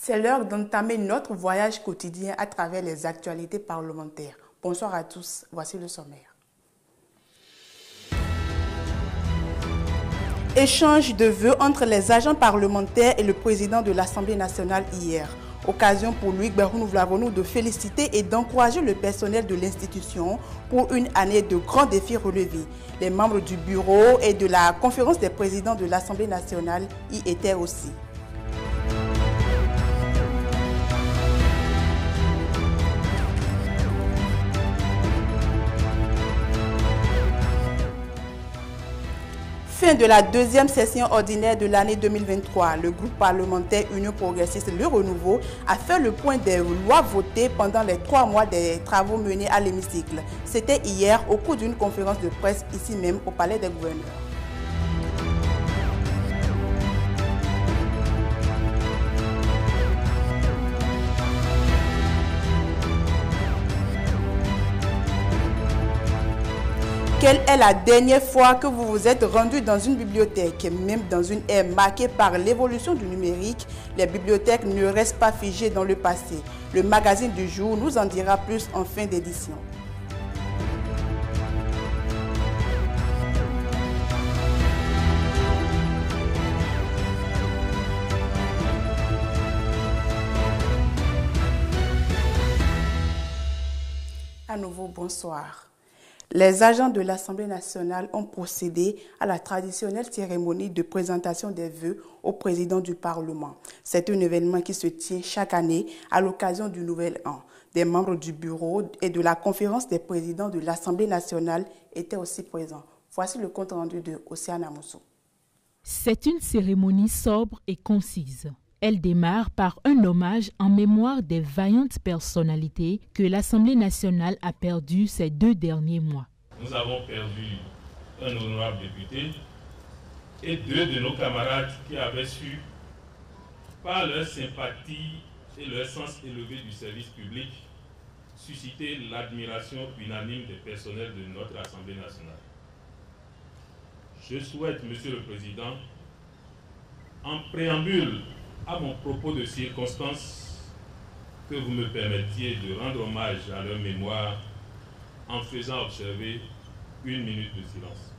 C'est l'heure d'entamer notre voyage quotidien à travers les actualités parlementaires. Bonsoir à tous, voici le sommaire. Échange de vœux entre les agents parlementaires et le président de l'Assemblée nationale hier. Occasion pour Loïc Berhounouv-Lavonu de féliciter et d'encourager le personnel de l'institution pour une année de grands défis relevés. Les membres du bureau et de la conférence des présidents de l'Assemblée nationale y étaient aussi. Fin de la deuxième session ordinaire de l'année 2023, le groupe parlementaire Union progressiste Le Renouveau a fait le point des lois votées pendant les 3 mois des travaux menés à l'hémicycle. C'était hier au cours d'une conférence de presse ici même au Palais des Gouverneurs. Quelle est la dernière fois que vous vous êtes rendu dans une bibliothèque? Même dans une ère marquée par l'évolution du numérique, les bibliothèques ne restent pas figées dans le passé. Le magazine du jour nous en dira plus en fin d'édition. À nouveau, bonsoir. Les agents de l'Assemblée nationale ont procédé à la traditionnelle cérémonie de présentation des vœux au président du Parlement. C'est un événement qui se tient chaque année à l'occasion du Nouvel An. Des membres du bureau et de la conférence des présidents de l'Assemblée nationale étaient aussi présents. Voici le compte rendu de Océane Amoussou. C'est une cérémonie sobre et concise. Elle démarre par un hommage en mémoire des vaillantes personnalités que l'Assemblée nationale a perdues ces 2 derniers mois. Nous avons perdu un honorable député et 2 de nos camarades qui avaient su, par leur sympathie et leur sens élevé du service public, susciter l'admiration unanime des personnels de notre Assemblée nationale. Je souhaite, Monsieur le Président, en préambule à mon propos de circonstance, que vous me permettiez de rendre hommage à leur mémoire en faisant observer 1 minute de silence.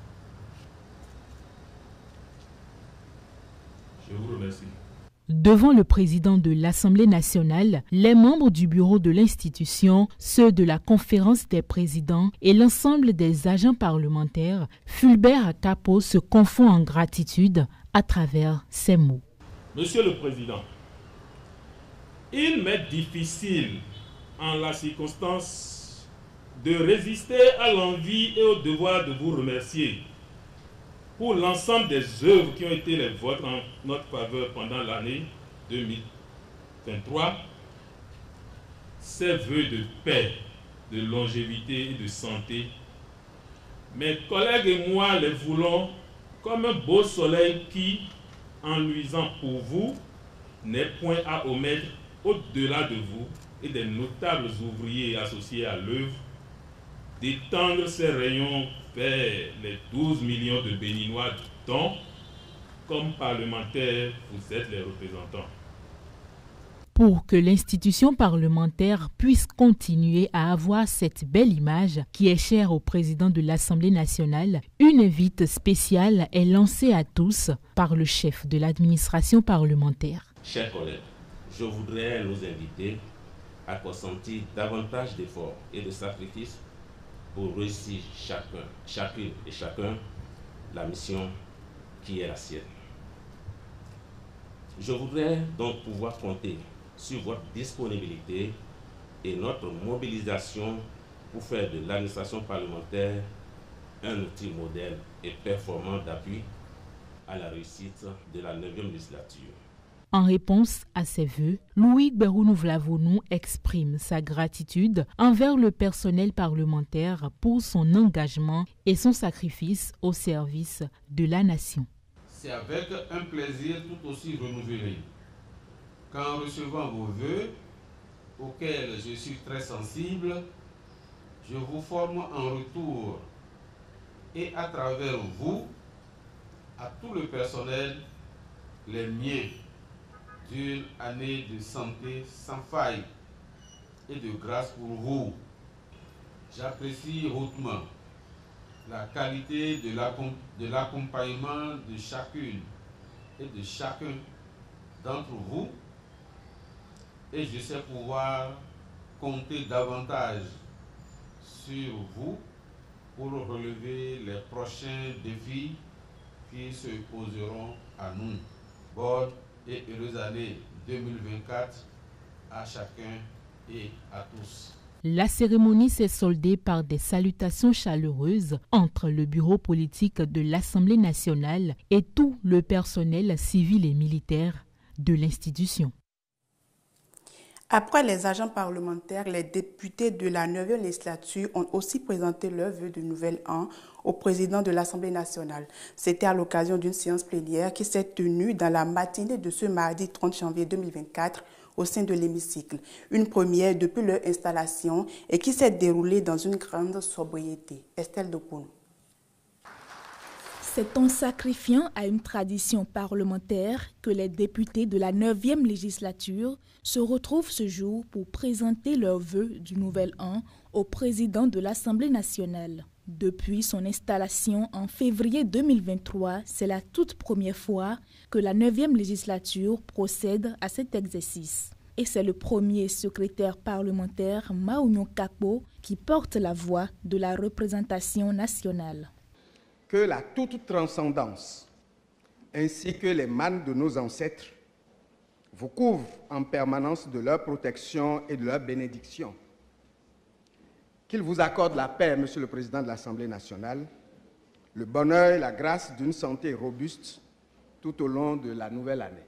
Je vous remercie. Devant le président de l'Assemblée nationale, les membres du bureau de l'institution, ceux de la conférence des présidents et l'ensemble des agents parlementaires, Fulbert Akapo se confond en gratitude à travers ces mots. Monsieur le Président, il m'est difficile, en la circonstance, de résister à l'envie et au devoir de vous remercier pour l'ensemble des œuvres qui ont été les vôtres en notre faveur pendant l'année 2023. Ces vœux de paix, de longévité et de santé, mes collègues et moi les voulons comme un beau soleil qui, en luisant pour vous, n'est point à omettre au-delà de vous et des notables ouvriers associés à l'œuvre, d'étendre ses rayons vers les 12 millions de Béninois dont, comme parlementaires, vous êtes les représentants. Pour que l'institution parlementaire puisse continuer à avoir cette belle image qui est chère au président de l'Assemblée nationale, une invite spéciale est lancée à tous par le chef de l'administration parlementaire. Chers collègues, je voudrais nous inviter à consentir davantage d'efforts et de sacrifices pour réussir chacune et chacun la mission qui est la sienne. Je voudrais donc pouvoir compter sur votre disponibilité et notre mobilisation pour faire de l'administration parlementaire un outil modèle et performant d'appui à la réussite de la 9e législature. En réponse à ces vœux, Loïc Berhounouv-Lavonu exprime sa gratitude envers le personnel parlementaire pour son engagement et son sacrifice au service de la nation. C'est avec un plaisir tout aussi renouvelé qu'en recevant vos vœux, auxquels je suis très sensible, je vous forme en retour et à travers vous, à tout le personnel, les miens, d'une année de santé sans faille et de grâce pour vous. J'apprécie hautement la qualité de l'accompagnement de chacune et de chacun d'entre vous, et je sais pouvoir compter davantage sur vous pour relever les prochains défis qui se poseront à nous. Bonne et heureuse année 2024 à chacun et à tous. La cérémonie s'est soldée par des salutations chaleureuses entre le bureau politique de l'Assemblée nationale et tout le personnel civil et militaire de l'institution. Après les agents parlementaires, les députés de la 9e législature ont aussi présenté leurs vœux de nouvel an au président de l'Assemblée nationale. C'était à l'occasion d'une séance plénière qui s'est tenue dans la matinée de ce mardi 30 janvier 2024 au sein de l'hémicycle. Une première depuis leur installation et qui s'est déroulée dans une grande sobriété. Estelle Dopounou. C'est en sacrifiant à une tradition parlementaire que les députés de la 9e législature se retrouvent ce jour pour présenter leurs vœux du nouvel an au président de l'Assemblée nationale. Depuis son installation en février 2023, c'est la toute première fois que la 9e législature procède à cet exercice. Et c'est le premier secrétaire parlementaire, Maounio Kakpo, qui porte la voix de la représentation nationale. Que la toute transcendance, ainsi que les mânes de nos ancêtres, vous couvrent en permanence de leur protection et de leur bénédiction. Qu'il vous accorde la paix, Monsieur le Président de l'Assemblée nationale, le bonheur et la grâce d'une santé robuste tout au long de la nouvelle année.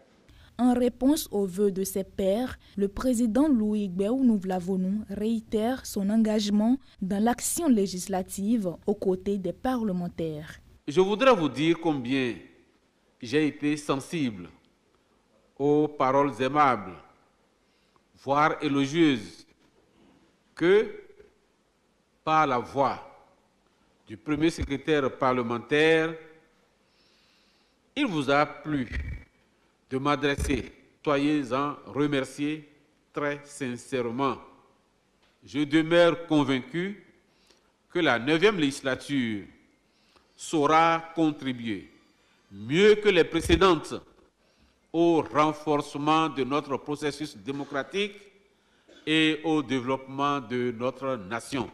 En réponse aux vœux de ses pairs, le président Louis Gbéou Vlavonu réitère son engagement dans l'action législative aux côtés des parlementaires. Je voudrais vous dire combien j'ai été sensible aux paroles aimables, voire élogieuses, que par la voix du premier secrétaire parlementaire, il vous a plu de m'adresser. Soyez-en remerciés très sincèrement. Je demeure convaincu que la 9e législature saura contribuer mieux que les précédentes au renforcement de notre processus démocratique et au développement de notre nation.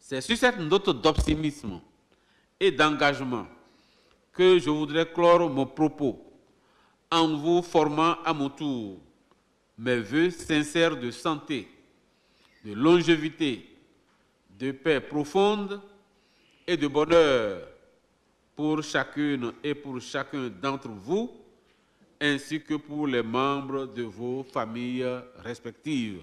C'est sur cette note d'optimisme et d'engagement que je voudrais clore mon propos en vous formant à mon tour mes vœux sincères de santé, de longévité, de paix profonde et de bonheur pour chacune et pour chacun d'entre vous, ainsi que pour les membres de vos familles respectives.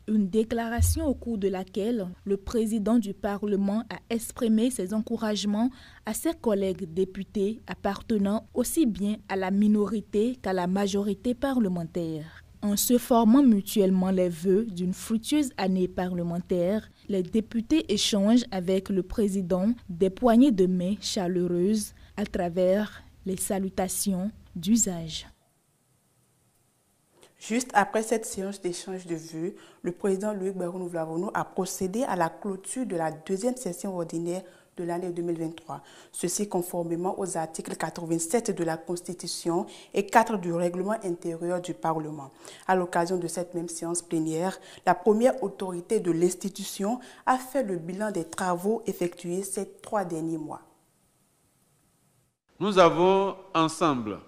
Une déclaration au cours de laquelle le président du Parlement a exprimé ses encouragements à ses collègues députés appartenant aussi bien à la minorité qu'à la majorité parlementaire. En se formant mutuellement les vœux d'une fructueuse année parlementaire, les députés échangent avec le président des poignées de main chaleureuses à travers les salutations d'usage. Juste après cette séance d'échange de vues, le président Louis Gbéou Vlavonu a procédé à la clôture de la deuxième session ordinaire de l'année 2023. Ceci conformément aux articles 87 de la Constitution et 4 du règlement intérieur du Parlement. À l'occasion de cette même séance plénière, la première autorité de l'institution a fait le bilan des travaux effectués ces 3 derniers mois. Nous avons ensemble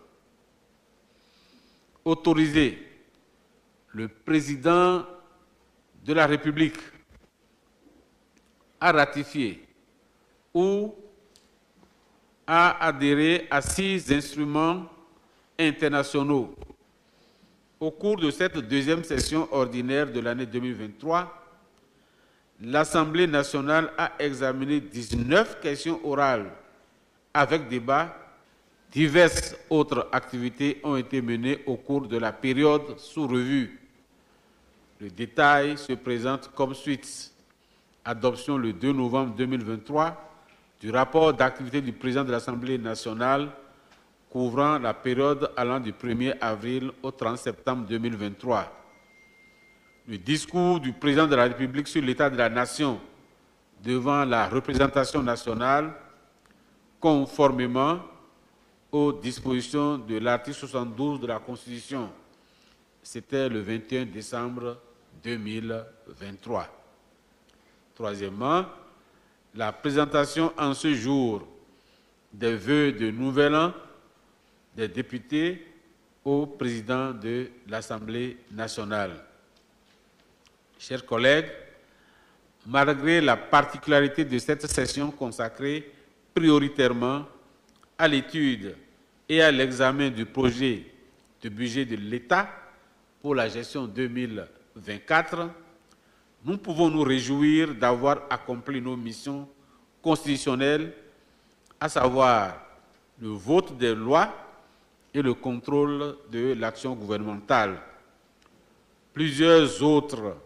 autorisé le président de la République à ratifier ou à adhérer à 6 instruments internationaux. Au cours de cette deuxième session ordinaire de l'année 2023, l'Assemblée nationale a examiné 19 questions orales avec débat. Diverses autres activités ont été menées au cours de la période sous revue. Le détail se présente comme suite. Adoption le 2 novembre 2023 du rapport d'activité du président de l'Assemblée nationale couvrant la période allant du 1er avril au 30 septembre 2023. Le discours du président de la République sur l'état de la nation devant la représentation nationale, conformément aux dispositions de l'article 72 de la Constitution. C'était le 21 décembre 2023. Troisièmement, la présentation en ce jour des vœux de nouvel an des députés au président de l'Assemblée nationale. Chers collègues, malgré la particularité de cette session consacrée prioritairement à l'étude et à l'examen du projet de budget de l'État pour la gestion 2024, nous pouvons nous réjouir d'avoir accompli nos missions constitutionnelles, à savoir le vote des lois et le contrôle de l'action gouvernementale. Plusieurs autres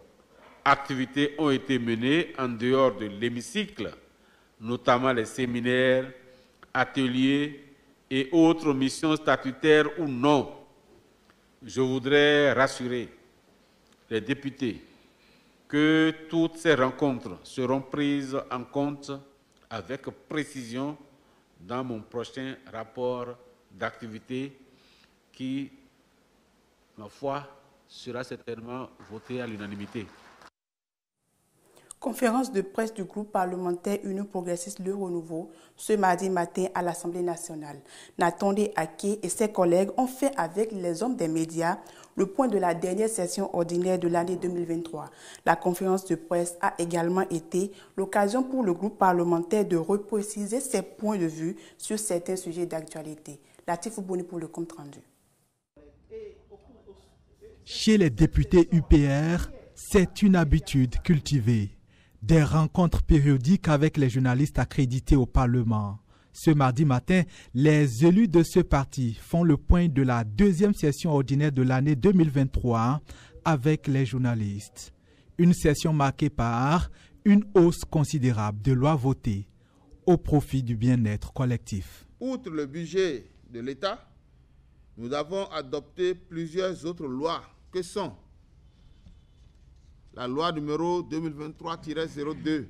activités ont été menées en dehors de l'hémicycle, notamment les séminaires, ateliers et autres missions statutaires ou non. Je voudrais rassurer les députés que toutes ces rencontres seront prises en compte avec précision dans mon prochain rapport d'activité qui, ma foi, sera certainement voté à l'unanimité. Conférence de presse du groupe parlementaire Union progressiste Le Renouveau ce mardi matin à l'Assemblée nationale. Nathan Aké et ses collègues ont fait avec les hommes des médias le point de la dernière session ordinaire de l'année 2023. La conférence de presse a également été l'occasion pour le groupe parlementaire de repréciser ses points de vue sur certains sujets d'actualité. Latif Bouni pour le compte rendu. Chez les députés UPR, c'est une habitude cultivée. Des rencontres périodiques avec les journalistes accrédités au Parlement. Ce mardi matin, les élus de ce parti font le point de la deuxième session ordinaire de l'année 2023 avec les journalistes. Une session marquée par une hausse considérable de lois votées au profit du bien-être collectif. Outre le budget de l'État, nous avons adopté plusieurs autres lois que sont la loi numéro 2023-02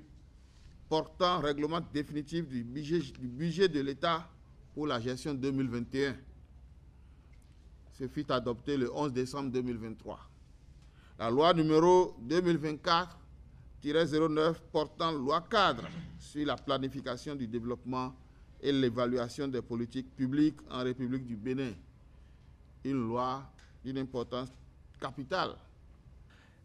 portant règlement définitif du budget de l'État pour la gestion 2021. Ce fut adopté le 11 décembre 2023. La loi numéro 2024-09 portant loi cadre sur la planification du développement et l'évaluation des politiques publiques en République du Bénin. Une loi d'une importance capitale.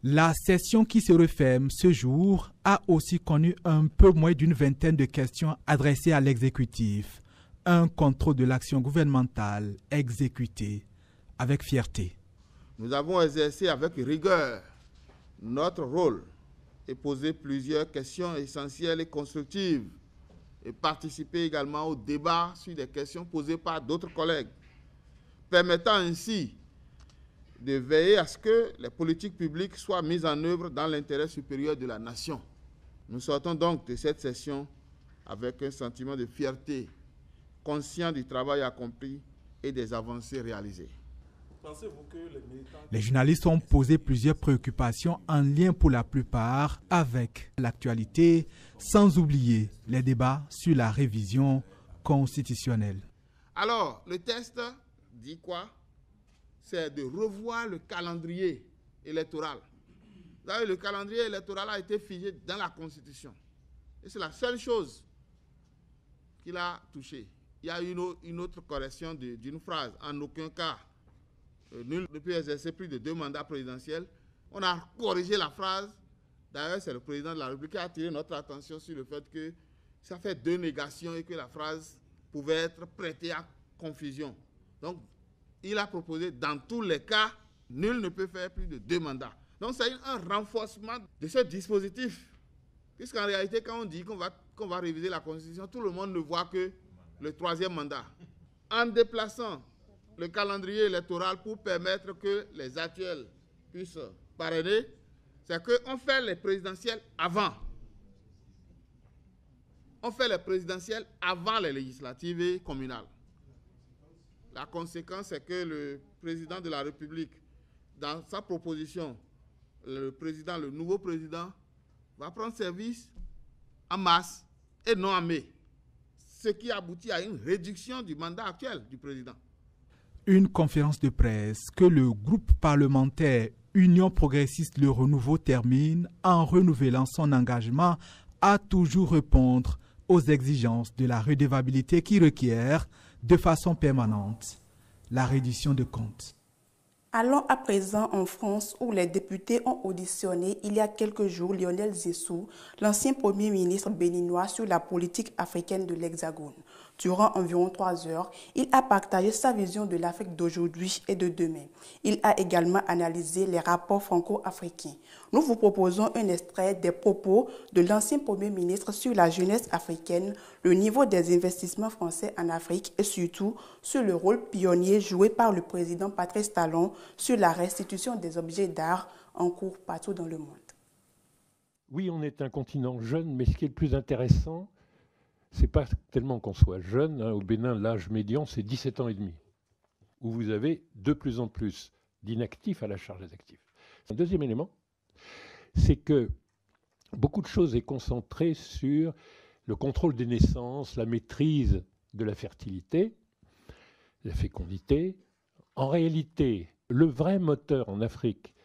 La session qui se referme ce jour a aussi connu un peu moins d'une vingtaine de questions adressées à l'exécutif. Un contrôle de l'action gouvernementale exécutée avec fierté. Nous avons exercé avec rigueur notre rôle et posé plusieurs questions essentielles et constructives et participé également au débat sur des questions posées par d'autres collègues, permettant ainsi de veiller à ce que les politiques publiques soient mises en œuvre dans l'intérêt supérieur de la nation. Nous sortons donc de cette session avec un sentiment de fierté, conscient du travail accompli et des avancées réalisées. Pensez-vous que les journalistes ont posé plusieurs préoccupations en lien pour la plupart avec l'actualité, sans oublier les débats sur la révision constitutionnelle? Alors, le texte dit quoi? C'est de revoir le calendrier électoral. Vous savez, le calendrier électoral a été figé dans la Constitution. Et c'est la seule chose qu'il a touchée. Il y a une autre correction d'une phrase. En aucun cas, nul ne peut exercer plus de 2 mandats présidentiels. On a corrigé la phrase. D'ailleurs, c'est le président de la République qui a attiré notre attention sur le fait que ça fait 2 négations et que la phrase pouvait être prêtée à confusion. Donc, il a proposé, dans tous les cas, nul ne peut faire plus de 2 mandats. Donc, c'est un renforcement de ce dispositif. Puisqu'en réalité, quand on dit qu'on va réviser la Constitution, tout le monde ne voit que le 3e mandat. En déplaçant le calendrier électoral pour permettre que les actuels puissent parrainer, c'est qu'on fait les présidentielles avant. On fait les présidentielles avant les législatives et communales. La conséquence, c'est que le président de la République, dans sa proposition, le nouveau président, va prendre service en mars et non en mai. Ce qui aboutit à une réduction du mandat actuel du président. Une conférence de presse que le groupe parlementaire Union progressiste Le Renouveau termine en renouvelant son engagement à toujours répondre aux exigences de la redevabilité qui requiert de façon permanente la reddition de comptes. Allons à présent en France où les députés ont auditionné il y a quelques jours Lionel Zessou, l'ancien Premier ministre béninois, sur la politique africaine de l'Hexagone. Durant environ 3 heures, il a partagé sa vision de l'Afrique d'aujourd'hui et de demain. Il a également analysé les rapports franco-africains. Nous vous proposons un extrait des propos de l'ancien Premier ministre sur la jeunesse africaine, le niveau des investissements français en Afrique et surtout sur le rôle pionnier joué par le président Patrice Talon sur la restitution des objets d'art en cours partout dans le monde. Oui, on est un continent jeune, mais ce qui est le plus intéressant, c'est pas tellement qu'on soit jeune. Au Bénin, l'âge médian, c'est 17 ans et demi, où vous avez de plus en plus d'inactifs à la charge des actifs. Un deuxième élément, c'est que beaucoup de choses est concentré sur le contrôle des naissances, la maîtrise de la fertilité, la fécondité. En réalité, le vrai moteur en Afrique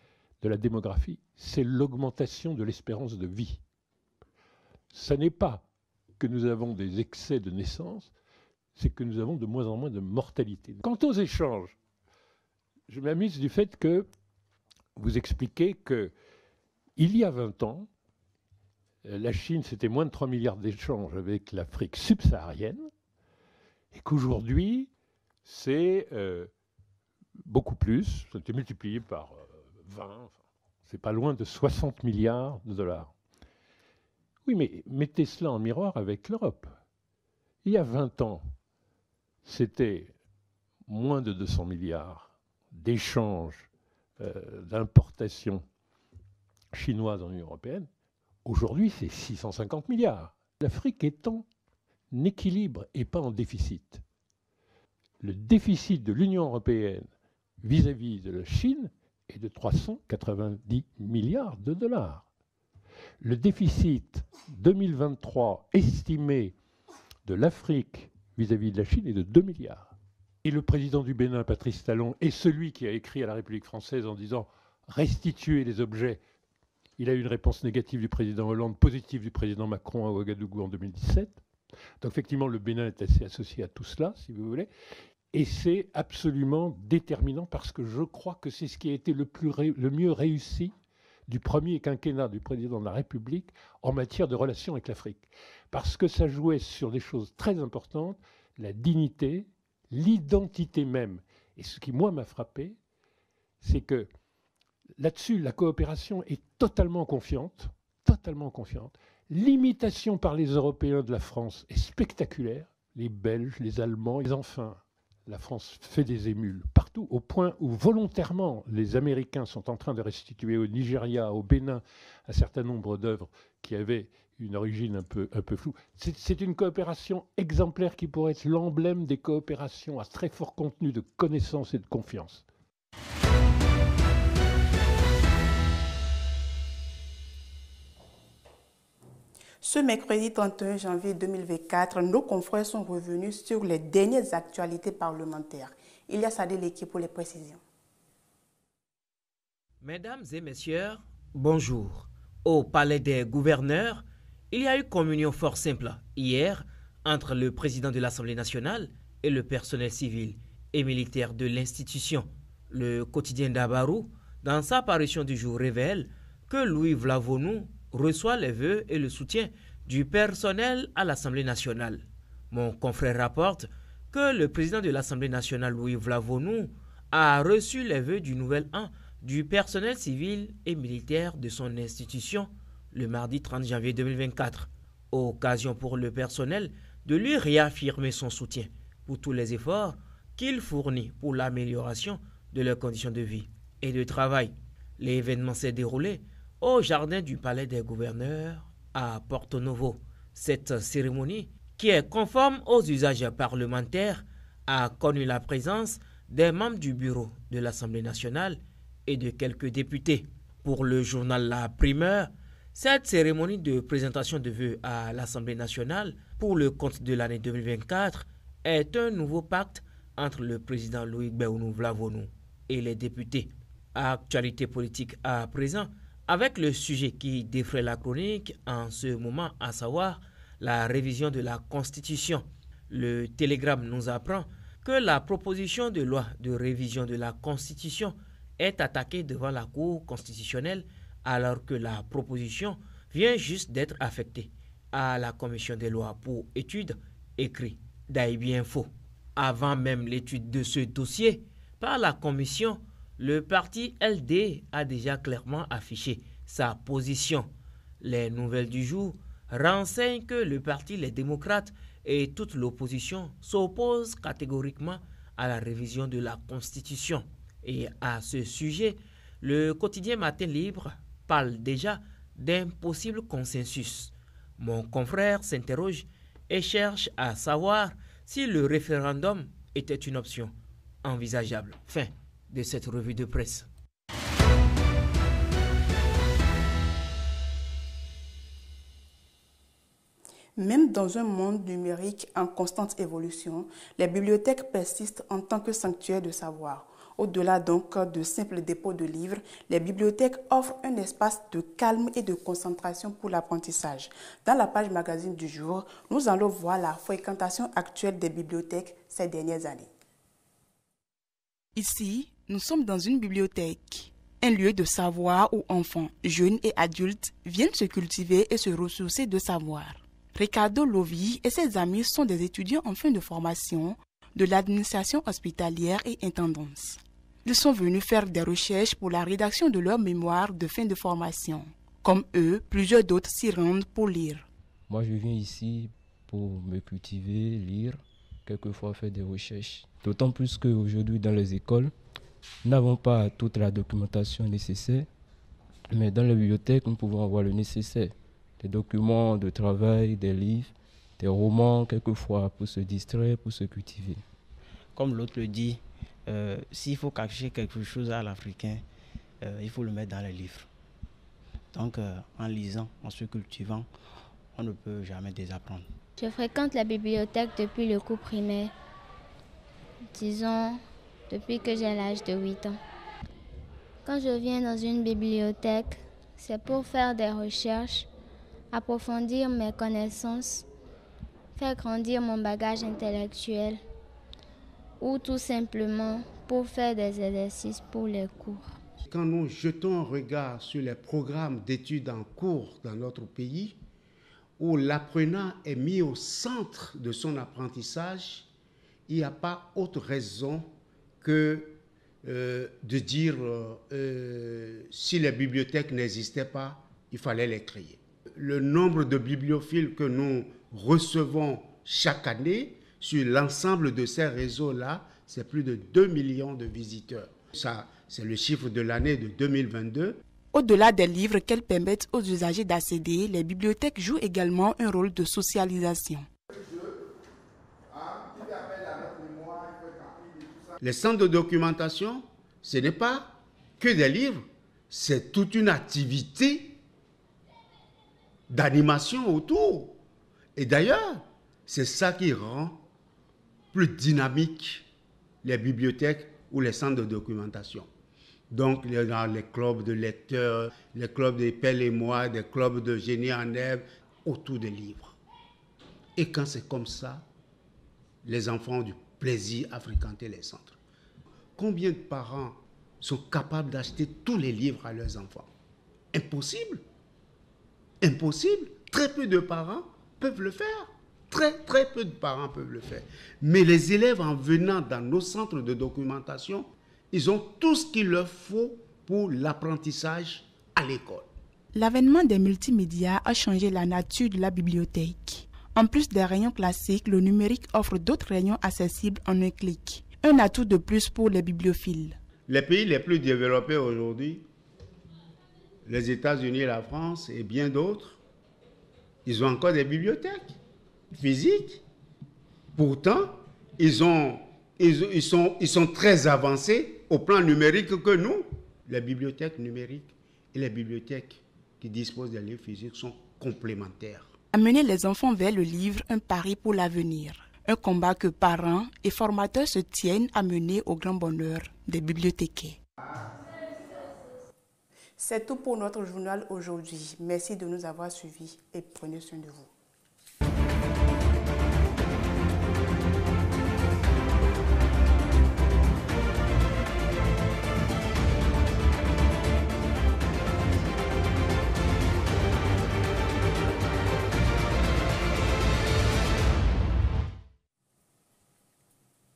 de la démographie, c'est l'augmentation de l'espérance de vie. Ça n'est pas que nous avons des excès de naissance, c'est que nous avons de moins en moins de mortalité. Quant aux échanges, je m'amuse du fait que vous expliquez qu'il y a 20 ans, la Chine, c'était moins de 3 milliards d'échanges avec l'Afrique subsaharienne, et qu'aujourd'hui, c'est beaucoup plus, ça a été multiplié par 20, c'est pas loin de 60 milliards de dollars. Oui, mais mettez cela en miroir avec l'Europe. Il y a 20 ans, c'était moins de 200 milliards d'échanges, d'importations chinoises en Union européenne. Aujourd'hui, c'est 650 milliards. L'Afrique est en équilibre et pas en déficit. Le déficit de l'Union européenne vis-à-vis de la Chine est de 390 milliards de dollars. Le déficit 2023 estimé de l'Afrique vis-à-vis de la Chine est de 2 milliards. Et le président du Bénin, Patrice Talon, est celui qui a écrit à la République française en disant « restituer les objets ». Il a eu une réponse négative du président Hollande, positive du président Macron à Ouagadougou en 2017. Donc effectivement, le Bénin est assez associé à tout cela, si vous voulez. Et c'est absolument déterminant parce que je crois que c'est ce qui a été le mieux réussi du premier quinquennat du président de la République en matière de relations avec l'Afrique. Parce que ça jouait sur des choses très importantes, la dignité, l'identité même. Et ce qui, moi, m'a frappé, c'est que là-dessus, la coopération est totalement confiante. L'imitation par les Européens de la France est spectaculaire. Les Belges, les Allemands, et enfin, la France fait des émules partout, au point où volontairement les Américains sont en train de restituer au Nigeria, au Bénin, un certain nombre d'œuvres qui avaient une origine un peu floue. C'est une coopération exemplaire qui pourrait être l'emblème des coopérations à très fort contenu de connaissance et de confiance. Ce mercredi 31 janvier 2024, nos confrères sont revenus sur les dernières actualités parlementaires. Ilyas Adeleke pour les précisions. Mesdames et messieurs, bonjour. Au Palais des gouverneurs, il y a eu communion fort simple hier entre le président de l'Assemblée nationale et le personnel civil et militaire de l'institution. Le quotidien d'Abarou, dans sa parution du jour, révèle que Louis Vlavonou reçoit les vœux et le soutien du personnel à l'Assemblée nationale. Mon confrère rapporte que le président de l'Assemblée nationale, Louis Vlavonou, a reçu les vœux du nouvel an du personnel civil et militaire de son institution le mardi 30 janvier 2024. Occasion pour le personnel de lui réaffirmer son soutien pour tous les efforts qu'il fournit pour l'amélioration de leurs conditions de vie et de travail. L'événement s'est déroulé au jardin du Palais des gouverneurs à Porto Novo. Cette cérémonie, qui est conforme aux usages parlementaires, a connu la présence des membres du bureau de l'Assemblée nationale et de quelques députés. Pour le journal La Primeur, cette cérémonie de présentation de vœux à l'Assemblée nationale pour le compte de l'année 2024 est un nouveau pacte entre le président Loïc Béounou-Vlavonou et les députés. Actualité politique à présent, avec le sujet qui défraie la chronique en ce moment, à savoir la révision de la Constitution. Le Télégramme nous apprend que la proposition de loi de révision de la Constitution est attaquée devant la Cour constitutionnelle alors que la proposition vient juste d'être affectée à la Commission des lois pour étude, écrit d'Aïbi Info. Avant même l'étude de ce dossier par la Commission, le parti LD a déjà clairement affiché sa position. Les nouvelles du jour renseignent que le parti Les Démocrates et toute l'opposition s'opposent catégoriquement à la révision de la Constitution. Et à ce sujet, le quotidien Matin Libre parle déjà d'un possible consensus. Mon confrère s'interroge et cherche à savoir si le référendum était une option envisageable. Fin de cette revue de presse. Même dans un monde numérique en constante évolution, les bibliothèques persistent en tant que sanctuaire de savoir. Au-delà donc de simples dépôts de livres, les bibliothèques offrent un espace de calme et de concentration pour l'apprentissage. Dans la page magazine du jour, nous allons voir la fréquentation actuelle des bibliothèques ces dernières années. Ici, nous sommes dans une bibliothèque, un lieu de savoir où enfants, jeunes et adultes viennent se cultiver et se ressourcer de savoir. Ricardo Lovi et ses amis sont des étudiants en fin de formation de l'administration hospitalière et intendance. Ils sont venus faire des recherches pour la rédaction de leur mémoire de fin de formation. Comme eux, plusieurs d'autres s'y rendent pour lire. Moi, je viens ici pour me cultiver, lire, quelquefois faire des recherches. D'autant plus qu'aujourd'hui, dans les écoles, nous n'avons pas toute la documentation nécessaire, mais dans les bibliothèques, nous pouvons avoir le nécessaire. Des documents de travail, des livres, des romans, quelquefois, pour se distraire, pour se cultiver. Comme l'autre le dit, s'il faut cacher quelque chose à l'Africain, il faut le mettre dans les livres. Donc, en lisant, en se cultivant, on ne peut jamais désapprendre. Je fréquente la bibliothèque depuis le cours primaire, disons depuis que j'ai l'âge de 8 ans. Quand je viens dans une bibliothèque, c'est pour faire des recherches, approfondir mes connaissances, faire grandir mon bagage intellectuel ou tout simplement pour faire des exercices pour les cours. Quand nous jetons un regard sur les programmes d'études en cours dans notre pays, où l'apprenant est mis au centre de son apprentissage, il n'y a pas autre raison que de dire si les bibliothèques n'existaient pas, il fallait les créer. Le nombre de bibliophiles que nous recevons chaque année sur l'ensemble de ces réseaux-là, c'est plus de 2 millions de visiteurs. Ça, c'est le chiffre de l'année de 2022. Au-delà des livres qu'elles permettent aux usagers d'accéder, les bibliothèques jouent également un rôle de socialisation. Les centres de documentation, ce n'est pas que des livres, c'est toute une activité d'animation autour. Et d'ailleurs, c'est ça qui rend plus dynamique les bibliothèques ou les centres de documentation. Donc, il y a les clubs de lecteurs, les clubs de Pelle et moi, des clubs de génie en herbe, autour des livres. Et quand c'est comme ça, les enfants ont du plaisir à fréquenter les centres. Combien de parents sont capables d'acheter tous les livres à leurs enfants? Impossible. Impossible. Très peu de parents peuvent le faire. Très peu de parents peuvent le faire. Mais les élèves, en venant dans nos centres de documentation, ils ont tout ce qu'il leur faut pour l'apprentissage à l'école. L'avènement des multimédias a changé la nature de la bibliothèque. En plus des rayons classiques, le numérique offre d'autres rayons accessibles en un clic. Un atout de plus pour les bibliophiles. Les pays les plus développés aujourd'hui, les États-Unis, la France et bien d'autres, ils ont encore des bibliothèques physiques. Pourtant, ils ont ils sont très avancés au plan numérique que nous. Les bibliothèques numériques et les bibliothèques qui disposent des livres physiques sont complémentaires. Amener les enfants vers le livre, un pari pour l'avenir. Un combat que parents et formateurs se tiennent à mener au grand bonheur des bibliothécaires. C'est tout pour notre journal aujourd'hui. Merci de nous avoir suivis et prenez soin de vous.